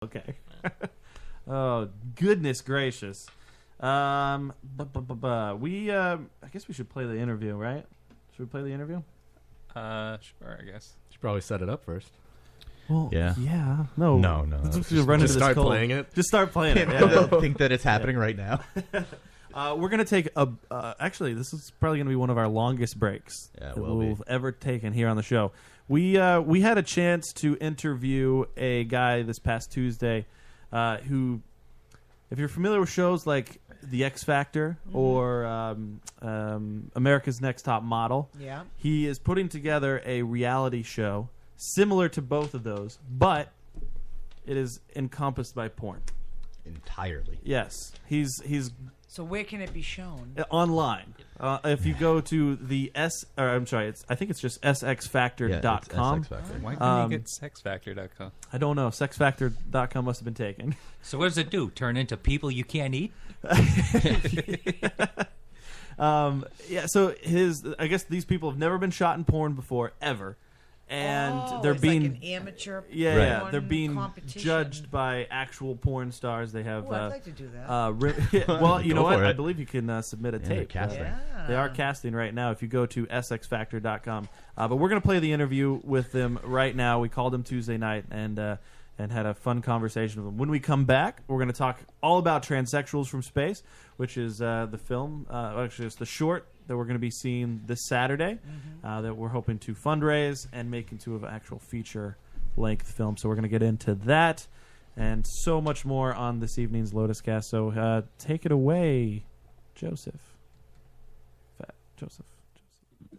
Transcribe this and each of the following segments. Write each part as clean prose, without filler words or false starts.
Okay. Oh, goodness gracious. I guess we should play the interview, right? Should we play the interview? Sure, I guess. Should probably set it up first. Well, yeah. No. No. Just start playing it. Just start playing it. I don't think that it's happening right now. We're going to take actually, this is probably going to be one of our longest breaks that we've ever taken here on the show. We had a chance to interview a guy this past Tuesday who, if you're familiar with shows like The X Factor or America's Next Top Model, he is putting together a reality show similar to both of those, but it is encompassed by porn. Entirely. Yes. He's So where can it be shown? Online. If you go to the I think it's just sxfactor.com. Why couldn't you get sexfactor.com? I don't know. Sexfactor.com must have been taken. So what does it do? Turn into people you can't eat? So I guess these people have never been shot in porn before, ever. And they're it's being like an amateur porn they're being competition. judged by actual porn stars. They have I'd like to do that. well, you know what? for it. I believe you can submit a tape. Casting. They are casting right now if you go to sxfactor.com. But we're going to play the interview with them right now. We called them Tuesday night and had a fun conversation with them. When we come back, we're going to talk all about Transsexuals from Space, which is the film. Actually, it's the short that we're going to be seeing this Saturday that we're hoping to fundraise and make into an actual feature-length film. So we're going to get into that and so much more on this evening's Lotuscast. So take it away, Joseph.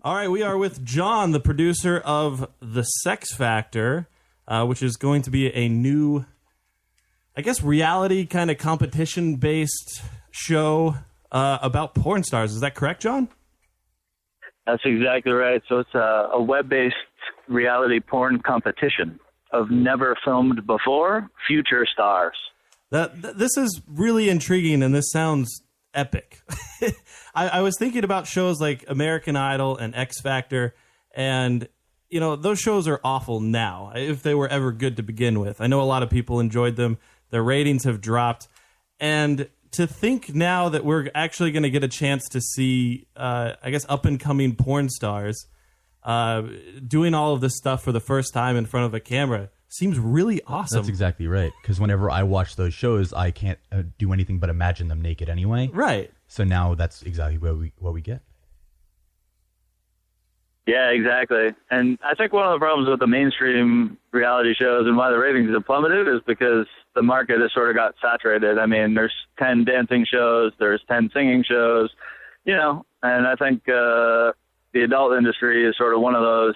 All right, we are with John, the producer of The Sex Factor, which is going to be a new, I guess, reality kind of competition-based show about porn stars. Is that correct, John? That's exactly right. So it's a web-based reality porn competition of never filmed before future stars. This is really intriguing, and this sounds epic. I was thinking about shows like American Idol and X Factor, and those shows are awful now, if they were ever good to begin with. I know a lot of people enjoyed them. Their ratings have dropped, and to think now that we're actually going to get a chance to see, I guess, up-and-coming porn stars doing all of this stuff for the first time in front of a camera seems really awesome. That's exactly right. Because whenever I watch those shows, I can't do anything but imagine them naked anyway. Right. So now that's exactly what we get. Yeah, exactly. And I think one of the problems with the mainstream reality shows and why the ratings have plummeted is because the market has sort of got saturated. I mean, there's 10 dancing shows, there's 10 singing shows, and I think the adult industry is sort of one of those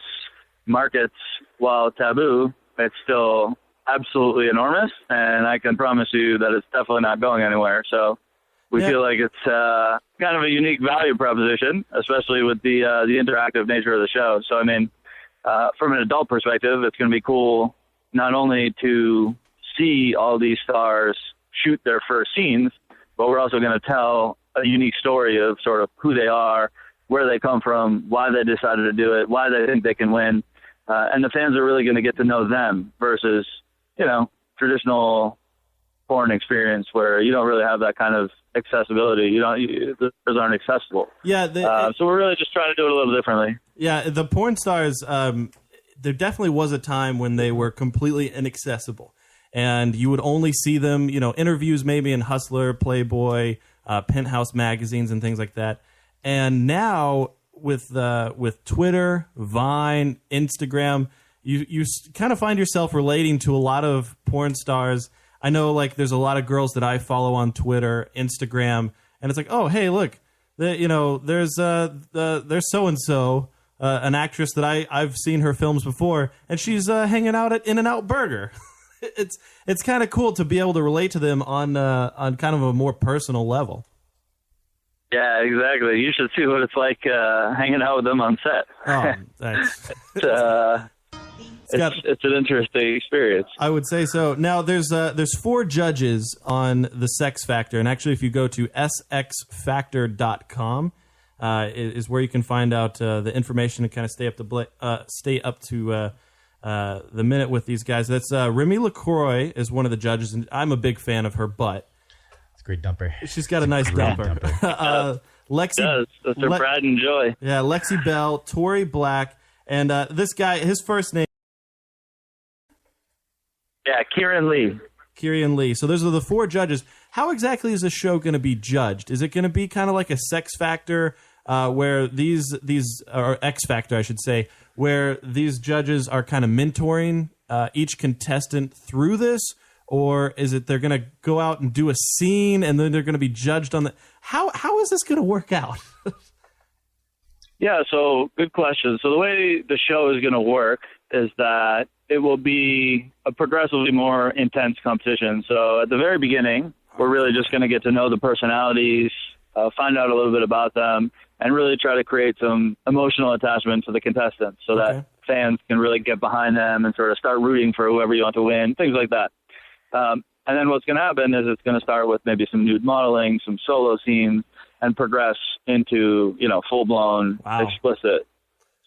markets. While taboo, it's still absolutely enormous, and I can promise you that it's definitely not going anywhere. So we feel like it's kind of a unique value proposition, especially with the interactive nature of the show. So, I mean, from an adult perspective, it's going to be cool not only to see all these stars shoot their first scenes, but we're also going to tell a unique story of sort of who they are, where they come from, why they decided to do it, why they think they can win. And the fans are really going to get to know them versus, traditional porn experience where you don't really have that kind of accessibility. Those aren't accessible. Yeah. So we're really just trying to do it a little differently. Yeah, the porn stars, there definitely was a time when they were completely inaccessible. And you would only see them, interviews maybe in Hustler, Playboy, Penthouse magazines and things like that. And now with Twitter, Vine, Instagram, you kind of find yourself relating to a lot of porn stars. I know, like, there's a lot of girls that I follow on Twitter, Instagram, and it's like, oh, hey, look, there's so-and-so, an actress that I've seen her films before, and she's hanging out at In-N-Out Burger. It's kind of cool to be able to relate to them on kind of a more personal level. Yeah, exactly. You should see what it's like hanging out with them on set. Oh, thanks. It's an interesting experience. I would say so. Now, there's 4 judges on The Sex Factor, and actually, if you go to sxfactor.com, is where you can find out the information and kind of stay up to the minute with these guys. That's Remy LaCroix is one of the judges, and I'm a big fan of her butt. It's a great dumper. She's got a nice dumper. Lexi, That's her pride and joy. Yeah, Lexi Bell, Tori Black, and this guy, his first name. Yeah, Kieran Lee. Kieran Lee. So those are the 4 judges. How exactly is the show going to be judged? Is it going to be kind of like a Sex Factor, where these or X Factor, I should say, where these judges are kind of mentoring each contestant through this, or is it they're going to go out and do a scene and then they're going to be judged on the? How is this going to work out? Yeah, so good question. So the way the show is going to work is that it will be a progressively more intense competition. So at the very beginning, we're really just going to get to know the personalities, find out a little bit about them, and really try to create some emotional attachment to the contestants so that fans can really get behind them and sort of start rooting for whoever you want to win, things like that. And then what's going to happen is it's going to start with maybe some nude modeling, some solo scenes, and progress into, full-blown, explicit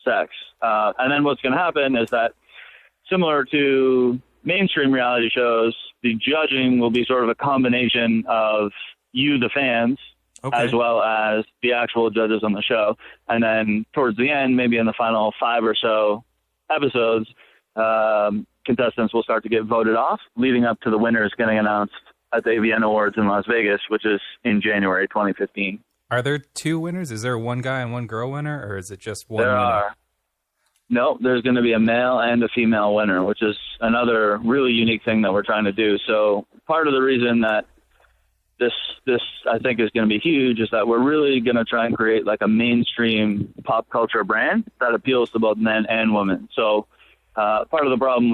sex. And then what's going to happen is that, similar to mainstream reality shows, the judging will be sort of a combination of you, the fans, as well as the actual judges on the show. And then towards the end, maybe in the final 5 or so episodes, contestants will start to get voted off, leading up to the winners getting announced at the AVN Awards in Las Vegas, which is in January 2015. Are there 2 winners? Is there one guy and one girl winner, or is it just one There winner? are. No, there's going to be a male and a female winner, which is another really unique thing that we're trying to do. So part of the reason that this I think is going to be huge is that we're really going to try and create like a mainstream pop culture brand that appeals to both men and women. So part of the problem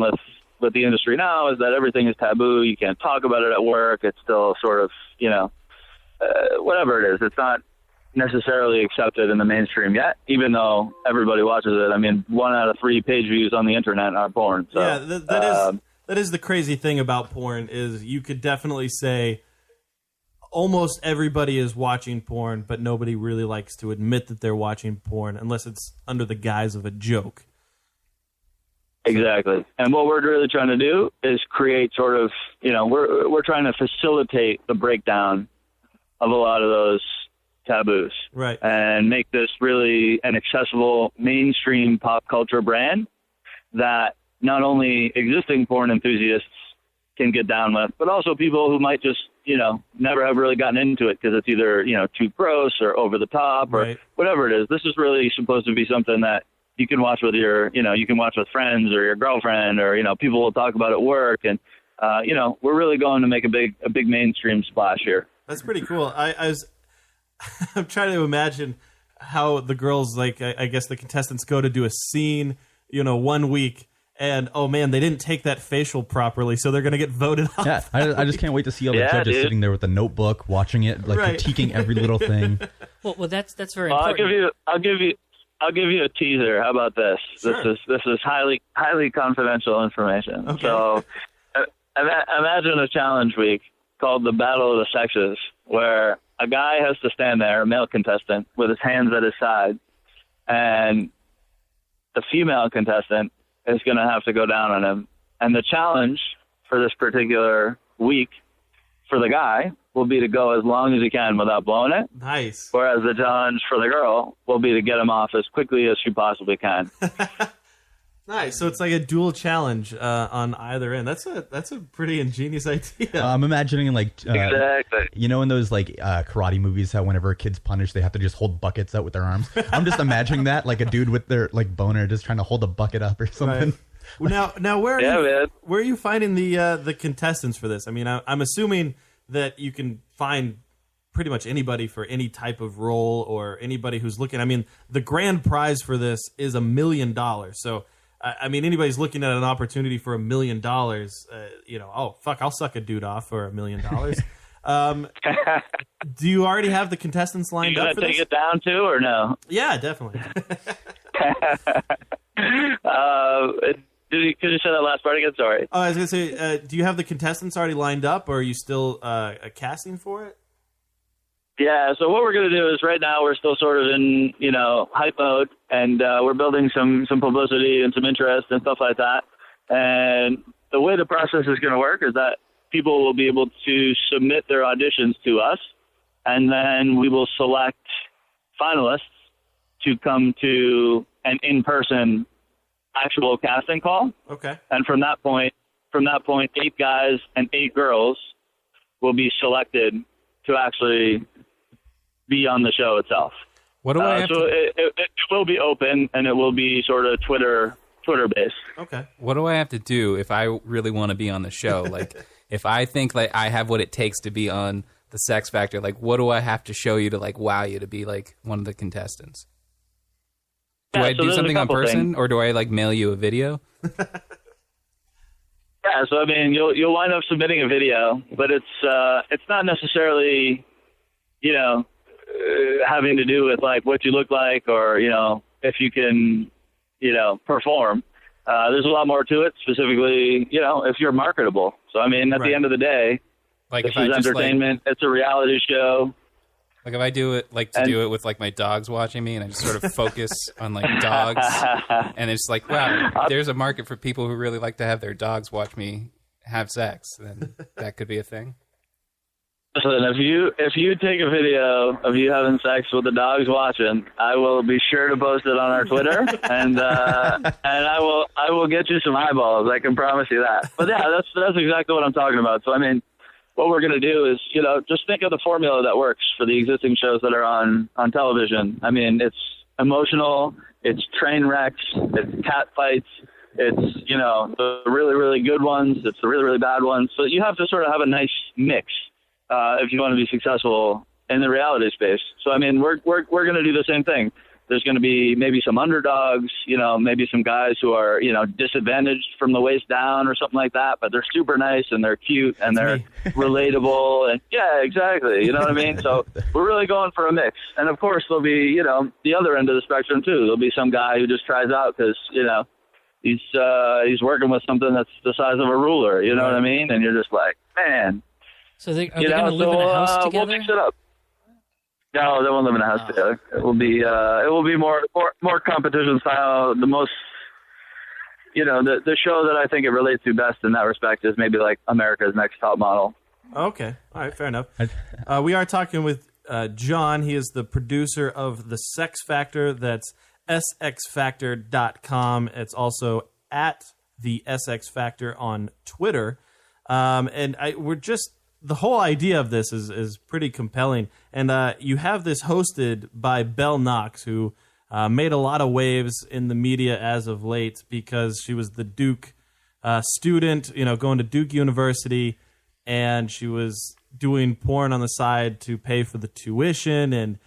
with the industry now is that everything is taboo. You can't talk about it at work. It's still sort of, whatever it is. It's not necessarily accepted in the mainstream yet, even though everybody watches it. I mean, 1 out of 3 page views on the internet are porn. So, yeah, that is the crazy thing about porn is you could definitely say almost everybody is watching porn, but nobody really likes to admit that they're watching porn unless it's under the guise of a joke. Exactly. And what we're really trying to do is create sort of, we're trying to facilitate the breakdown of a lot of those taboos. Right. And make this really an accessible mainstream pop culture brand that not only existing porn enthusiasts can get down with, but also people who might just, never have really gotten into it because it's either, too gross or over the top or whatever it is. This is really supposed to be something that you can watch with you can watch with friends or your girlfriend or, people will talk about at work. And, we're really going to make a big mainstream splash here. That's pretty cool. I'm trying to imagine how the girls, I guess the contestants go to do a scene, 1 week, and oh man, they didn't take that facial properly, so they're going to get voted off. Yeah, I just can't wait to see all the judges sitting there with a notebook, watching it, critiquing every little thing. Well, that's very important. I'll give you a teaser. How about this? Sure. This is highly confidential information. Okay. So imagine a challenge week called the Battle of the Sexes, where a guy has to stand there, a male contestant, with his hands at his side, and the female contestant is going to have to go down on him. And the challenge for this particular week for the guy will be to go as long as he can without blowing it. Nice. Whereas the challenge for the girl will be to get him off as quickly as she possibly can. Nice. So it's like a dual challenge on either end. That's a pretty ingenious idea. I'm imagining Exactly. In those karate movies, how whenever kids punish, they have to just hold buckets out with their arms. I'm just imagining that, like a dude with their boner just trying to hold a bucket up or something. Right. Well, now where are you finding the contestants for this? I mean, I'm assuming that you can find pretty much anybody for any type of role or anybody who's looking. I mean, the grand prize for this is $1 million. So, I mean, anybody's looking at an opportunity for $1 million. Oh fuck, I'll suck a dude off for $1 million. Do you already have the contestants lined up for this? You gonna take it down too, or no? Yeah, definitely. Could you say that last part again? Sorry. Oh, I was gonna say, do you have the contestants already lined up, or are you still casting for it? Yeah, so what we're going to do is right now we're still sort of in, hype mode, and we're building some publicity and some interest and stuff like that. And the way the process is going to work is that people will be able to submit their auditions to us, and then we will select finalists to come to an in-person actual casting call. Okay. And from that point, 8 guys and 8 girls will be selected to actually be on the show itself. What do I have so it will be open, and it will be sort of Twitter based. Okay. What do I have to do if I really want to be on the show? Like, if I think like I have what it takes to be on the Sex Factor, like, what do I have to show you to like wow you to be like one of the contestants? Do I do something on person, or do I like mail you a video? Yeah, so I mean, you'll wind up submitting a video, but it's not necessarily, having to do with like what you look like, or if you can, perform. There's a lot more to it. Specifically, if you're marketable. So I mean, at the end of the day, like this if I is just entertainment. It's a reality show. Like if I do it, do it with like my dogs watching me, and I just sort of focus on like dogs, and it's like, wow, there's a market for people who really like to have their dogs watch me have sex. Then that could be a thing. Listen, if you take a video of you having sex with the dogs watching, I will be sure to post it on our Twitter, and I will get you some eyeballs. I can promise you that. But yeah, that's exactly what I'm talking about. So I mean, what we're going to do is, just think of the formula that works for the existing shows that are on television. I mean, it's emotional, it's train wrecks, it's cat fights, it's, the really, really good ones, it's the really, really bad ones. So you have to sort of have a nice mix if you want to be successful in the reality space. So, I mean, we're going to do the same thing. There's going to be maybe some underdogs, maybe some guys who are, disadvantaged from the waist down or something like that, but they're super nice and they're cute and they're relatable. And yeah, exactly. You know what I mean? So we're really going for a mix. And of course there'll be, the other end of the spectrum too. There'll be some guy who just tries out because, he's working with something that's the size of a ruler. You know what I mean? And you're just like, man. So are they going to live in a house together? We'll mix it up. No, they won't live in a house together. It will be more competition style. The most, the show that I think it relates to best in that respect is maybe like America's Next Top Model. Okay, all right, fair enough. We are talking with John. He is the producer of The Sex Factor. That's sxfactor.com. It's also at the SX Factor on Twitter. The whole idea of this is pretty compelling. And you have this hosted by Belle Knox, who made a lot of waves in the media as of late because she was the Duke student, going to Duke University, and she was doing porn on the side to pay for the tuition. And,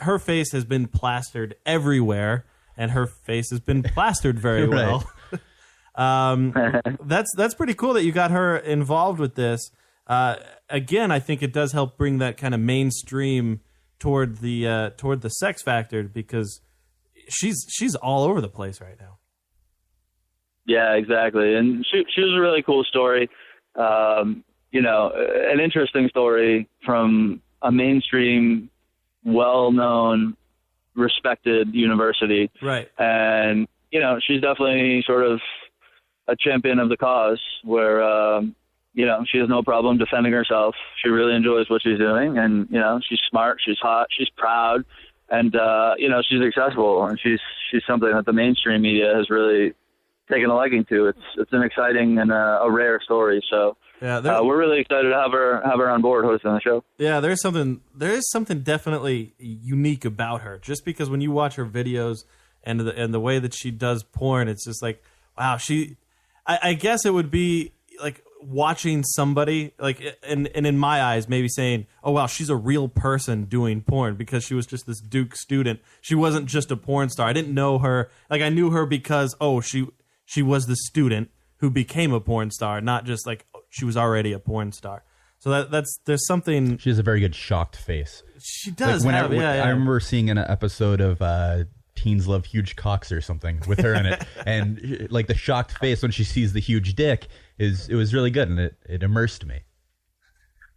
her face has been plastered everywhere, and her face has been plastered very well. That's pretty cool that you got her involved with this. Again, I think it does help bring that kind of mainstream toward the Sex Factor, because she's all over the place right now. Yeah, exactly. And she was a really cool story. An interesting story from a mainstream, well-known, respected university. Right. And, she's definitely sort of a champion of the cause where, she has no problem defending herself. She really enjoys what she's doing, and she's smart, she's hot, she's proud, and she's accessible, and she's something that the mainstream media has really taken a liking to. It's an exciting and a rare story. So yeah, we're really excited to have her on board hosting the show. Yeah, there is something definitely unique about her. Just because when you watch her videos and the way that she does porn, it's just like, wow. I guess it would be like watching somebody and in my eyes maybe saying, oh wow, she's a real person doing porn, because she was just this Duke student. She wasn't just a porn star. I didn't know her. Like, I knew her because she was the student who became a porn star, not just like she was already a porn star. So there's something. She has a very good shocked face. She does. I remember seeing an episode of Teens Love Huge Cocks or something with her in it, and like the shocked face when she sees the huge dick it was really good, and it immersed me.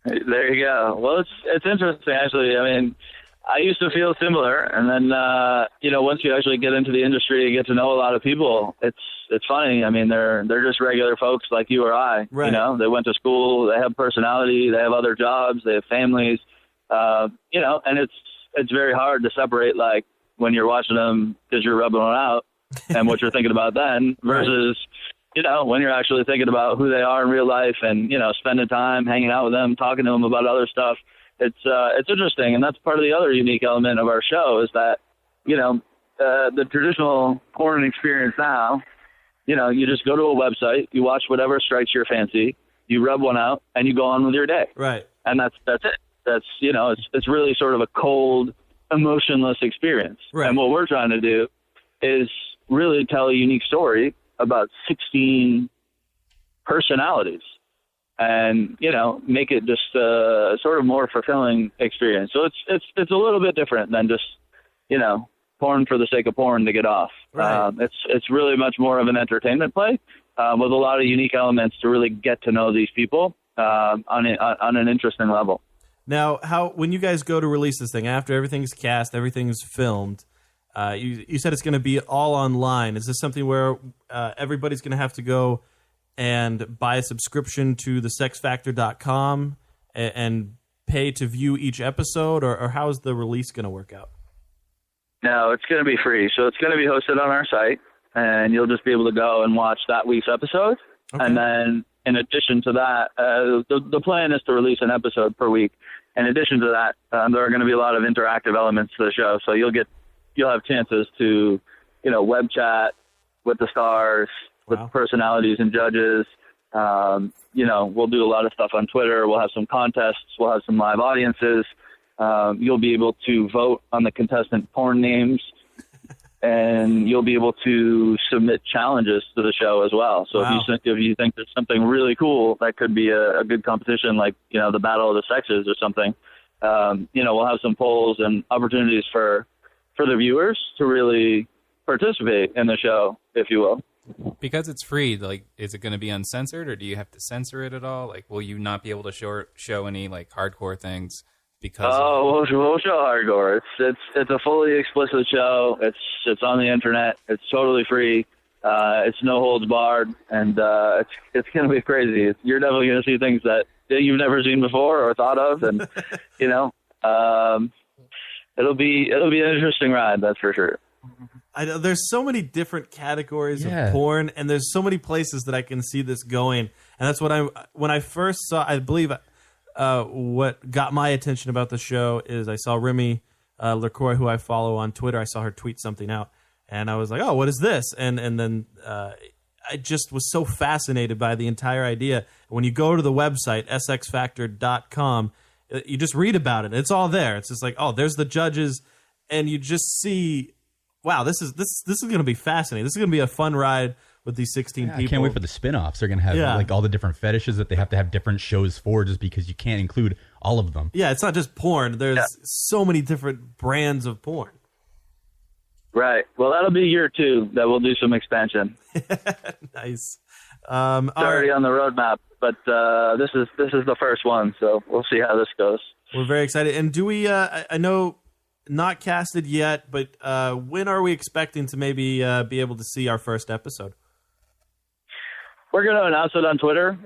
There you go. Well, it's interesting actually. I mean, I used to feel similar, and then once you actually get into the industry and get to know a lot of people, it's funny. I mean, they're just regular folks like you or I. Right. You know, they went to school, they have personality, they have other jobs, they have families. And it's very hard to separate, like, when you're watching them because you're rubbing one out and what you're thinking about then versus when you're actually thinking about who they are in real life and spending time hanging out with them, talking to them about other stuff. It's interesting, and that's part of the other unique element of our show is that, the traditional porn experience now, you just go to a website, you watch whatever strikes your fancy, you rub one out, and you go on with your day. Right. And that's it. That's, it's really sort of a cold, emotionless experience. Right. And what we're trying to do is really tell a unique story about 16 personalities. And make it just sort of more fulfilling experience. So it's a little bit different than just porn for the sake of porn to get off. Right. It's really much more of an entertainment play with a lot of unique elements to really get to know these people on an interesting level. Now, when you guys go to release this thing after everything's cast, everything's filmed, you said it's going to be all online. Is this something where everybody's going to have to go and buy a subscription to the sexfactor.com and pay to view each episode, or how is the release going to work out? No, it's going to be free. So it's going to be hosted on our site, and you'll just be able to go and watch that week's episode. Okay. And then in addition to that, the plan is to release an episode per week. In addition to that, there are going to be a lot of interactive elements to the show. So you'll have chances to, web chat with the stars, with personalities and judges. We'll do a lot of stuff on Twitter. We'll have some contests. We'll have some live audiences. You'll be able to vote on the contestant porn names, and you'll be able to submit challenges to the show as well. So if you think there's something really cool that could be a good competition, like the Battle of the Sexes or something, we'll have some polls and opportunities for the viewers to really participate in the show, if you will. Because it's free, like, is it going to be uncensored, or do you have to censor it at all? Like, will you not be able to show any, like, hardcore things? Because we'll show hardcore. It's a fully explicit show. It's on the internet. It's totally free. It's no holds barred, and it's going to be crazy. You're definitely going to see things that you've never seen before or thought of, and it'll be an interesting ride. That's for sure. I know there's so many different categories of porn, and there's so many places that I can see this going. And that's when I first saw, I believe, what got my attention about the show is I saw Remy LaCroix, who I follow on Twitter. I saw her tweet something out, and I was like, oh, what is this? And then I just was so fascinated by the entire idea. When you go to the website, sxfactor.com, you just read about it. It's all there. It's just like, oh, there's the judges, and you just see, wow, this is going to be fascinating. This is going to be a fun ride with these 16 people. I can't wait for the spin-offs. They're going to have like all the different fetishes that they have to have different shows for, just because you can't include all of them. Yeah, it's not just porn. There's so many different brands of porn. Right. Well, that'll be year 2 that we'll do some expansion. Nice. It's already on the roadmap, but this is the first one, so we'll see how this goes. We're very excited. And do we? I know not casted yet, but when are we expecting to maybe be able to see our first episode? We're going to announce it on Twitter.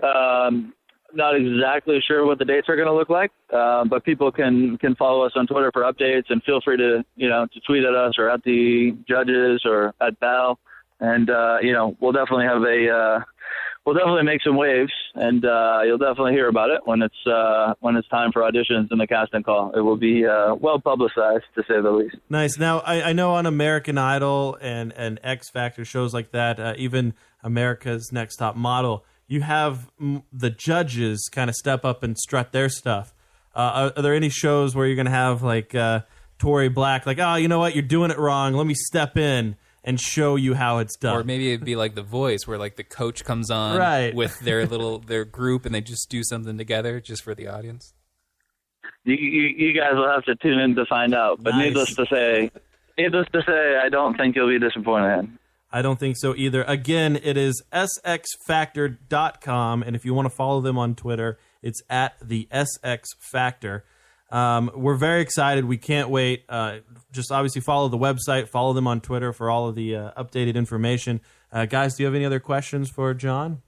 Not exactly sure what the dates are going to look like, but people can follow us on Twitter for updates, and feel free to to tweet at us or at the judges or at Bal, and we'll definitely have we'll definitely make some waves, and you'll definitely hear about it when it's time for auditions and the casting call. It will be well publicized, to say the least. Nice. Now I know on American Idol and X Factor shows like that, even America's Next Top Model, you have the judges kind of step up and strut their stuff. Are there any shows where you're going to have like Tory Black, like, oh, you know what, you're doing it wrong, let me step in and show you how it's done? Or maybe it'd be like The Voice, where like the coach comes on with their group, and they just do something together just for the audience. You guys will have to tune in to find out. But needless to say, I don't think you'll be disappointed. I don't think so either. Again, it is sxfactor.com, and if you want to follow them on Twitter, it's at the SX Factor. We're very excited. We can't wait. Just obviously follow the website, follow them on Twitter for all of the updated information. Guys, do you have any other questions for John?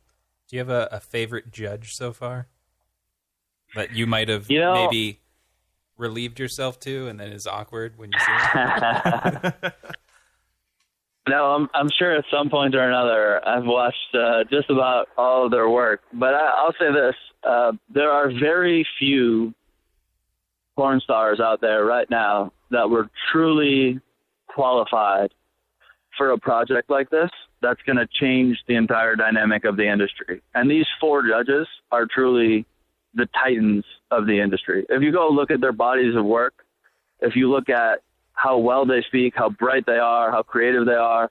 Do you have a favorite judge so far that you might have maybe relieved yourself to, and then is awkward when you see it? No, I'm sure at some point or another I've watched just about all of their work. But I'll say this. There are very few porn stars out there right now that were truly qualified for a project like this that's going to change the entire dynamic of the industry. And these 4 judges are truly the titans of the industry. If you go look at their bodies of work, if you look at how well they speak, how bright they are, how creative they are,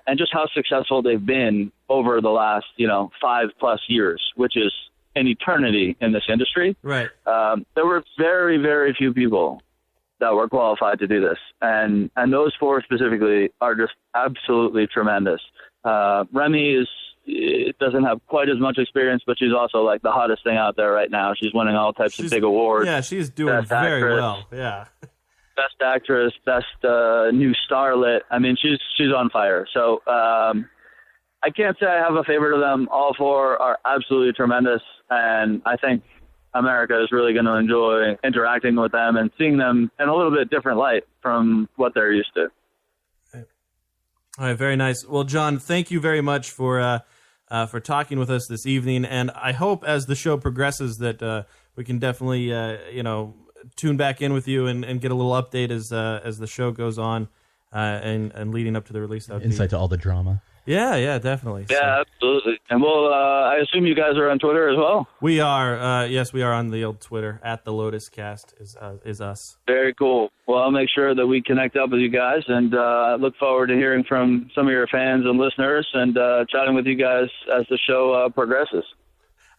and just how successful they've been over the last, 5+ years, which is an eternity in this industry. Right. There were very, very few people that were qualified to do this. And those 4 specifically are just absolutely tremendous. Remy doesn't have quite as much experience, but she's also like the hottest thing out there right now. She's winning all types of big awards. Yeah, she's doing Best very actress, well. Yeah. Best actress, best new starlet. I mean, she's on fire. So I can't say I have a favorite of them. All 4 are absolutely tremendous, and I think America is really going to enjoy interacting with them and seeing them in a little bit different light from what they're used to. All right, very nice. Well, John, thank you very much for talking with us this evening, and I hope as the show progresses that we can definitely tune back in with you and get a little update as the show goes on and leading up to the release. Insight to all the drama. Yeah, definitely. Yeah, absolutely. And I assume you guys are on Twitter as well? We are. Yes, we are on the old Twitter. At the Lotuscast is us. Very cool. Well, I'll make sure that we connect up with you guys, and I look forward to hearing from some of your fans and listeners and chatting with you guys as the show progresses.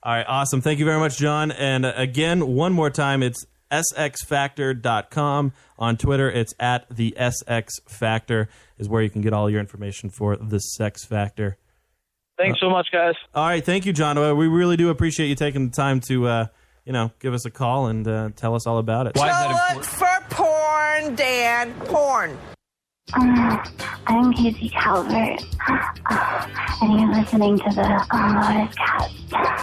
All right, awesome. Thank you very much, John. And again, one more time, it's sxfactor.com. On Twitter, it's at the SX Factor is where you can get all your information for the Sex Factor. Thanks so much, guys. All right, thank you, John. We really do appreciate you taking the time to, give us a call and tell us all about it. Why is that Look important? for porn, Dan. Porn. I'm Casey Calvert, and you're listening to the Lotuscast.